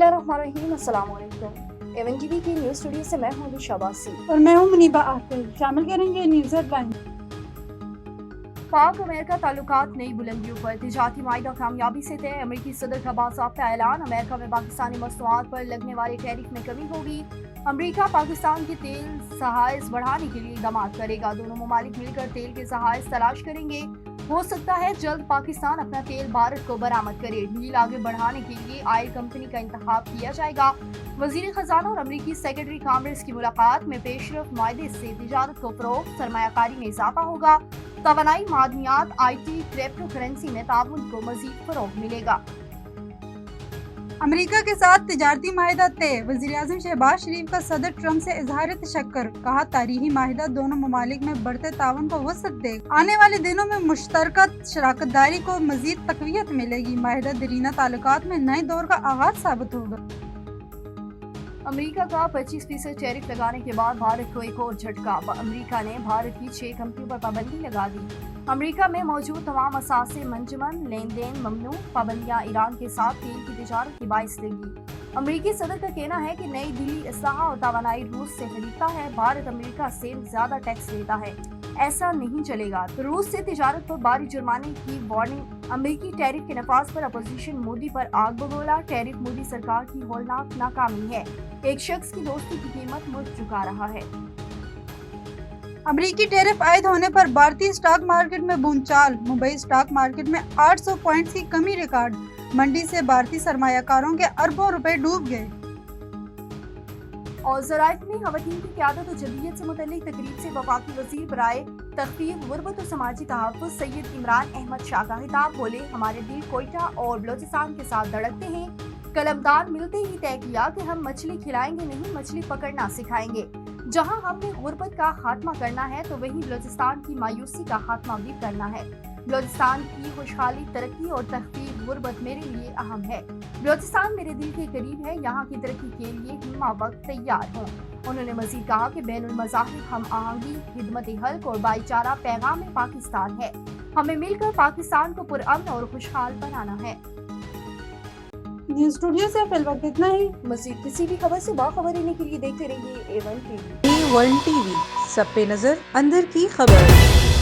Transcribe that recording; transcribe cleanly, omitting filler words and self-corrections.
बिस्मिल्लाहिर्रहमानिर्रहीम, अस्सलाम वालेकुम। एवन टीवी की न्यूज़ स्टूडियो से मैं हूं शाबासी और मैं हूं मुनीबा आखिर। शामिल करेंगे न्यूज़ हेडलाइन। पाक अमेरिका ताल्लुकात नई बुलंदियों पर, तिजारती माहिदा कामयाबी से तय। अमेरिकी सदर का बाज़ाब्ता ऐलान, अमेरिका में पाकिस्तानी मसनूआत पर लगने वाली टैरिफ में कमी होगी। अमेरिका पाकिस्तान के तेल ज़खायर बढ़ाने के लिए इक़दाम करेगा। दोनों ममालिक मिलकर तेल के ज़खायर तलाश करेंगे। हो सकता है जल्द पाकिस्तान अपना तेल भारत को बरामद करे। डील आगे बढ़ाने के लिए ऑयल कंपनी का इंतखाब किया जाएगा। वज़ीर खजाना और अमरीकी सेक्रेटरी कॉमर्स की मुलाकात में पेशरफ मायदे से तिजारत को फ़रोग़, सरमायाकारी में इजाफा होगा। तवानाई, मादनियात, IT, क्रिप्टो करेंसी में ताउन को मज़ीद फ़रोग़ मिलेगा। अमेरिका के साथ तिजारती माहिदा तय। वज़ीर-ए-आज़म शहबाज शरीफ का सदर ट्रंप से इजहार तशक्कुर। कहा, तारीखी माहिदा दोनों ममालिक में बढ़ते ताउन को वसअत देगा। आने वाले दिनों में मुश्तरका शराकतदारी को मज़ीद तक़वियत मिलेगी। माहिदा दरीना ताल्लुकात में नए दौर का आगाज साबित होगा। अमेरिका का 25% टैरिफ लगाने के बाद भारत को एक और झटका। अमेरिका ने भारत की 6 कंपनियों पर पाबंदी लगा दी। अमेरिका में मौजूद तमाम असासे मंजमन, लेन देन ममनू। पाबंदियां ईरान के साथ तेल की तिजारत की बाइस देंगी। अमेरिकी सदर का कहना है कि नई दिल्ली इसलाह और तवानाई रूस से खरीदता है। भारत अमेरिका से ज्यादा टैक्स लेता है, ऐसा नहीं चलेगा। रूस से तिजारत पर भारी जुर्माने की वार्निंग। अमेरिकी टैरिफ के नफाज पर अपोजिशन मोदी पर आग बगोला। टैरिफ मोदी सरकार की होलनाक नाकामी है। एक शख्स की दोस्ती की कीमत मुल्क चुका रहा है। अमेरिकी टैरिफ आयद होने पर भारतीय स्टॉक मार्केट में भूचाल। मुंबई स्टॉक मार्केट में 800 पॉइंट्स की कमी रिकॉर्ड। मंडी से भारतीय सरमायाकारों के अरबों रुपए डूब गए। और ज़राइफ में ख़वातीन की क़यादत और जदीयत से मुतल्लिक़ तकरीब से वफ़ाक़ी वज़ीर बराए तख़फ़ीफ़ गुर्बत और समाजी तहफ़्फ़ुज़ सैयद इमरान अहमद शाह का खिताब। बोले, हमारे दिल कोयटा और बलोचिस्तान के साथ धड़कते हैं। कलमदार मिलते ही तय किया कि हम मछली खिलाएंगे नहीं, मछली पकड़ना सिखाएंगे। जहां हमने गुर्बत का खात्मा करना है तो वहीं बलोचिस्तान की मायूसी का खात्मा भी करना है। बलोचिस्तान की खुशहाली, तरक्की और तख़फ़ीफ़ गुर्बत मेरे लिए अहम है। बलोचिस्तान मेरे दिल के करीब है। यहाँ की तरक्की के लिए हिम्मा वक्त तैयार हों। उन्होंने मज़ीद कहा कि बैनुल मज़ाहिब हम आहंगी, खिदमत हल्क और भाईचारा पैगाम पाकिस्तान है। हमें मिलकर पाकिस्तान को पुरअमन और खुशहाल बनाना है। न्यूज़ स्टूडियो से फिल वक्त इतना ही। मज़ीद किसी भी खबर से बाखबर रहने के लिए देखते रहिए A1 TV। A1 TV, सब पे नजर, अंदर की खबर।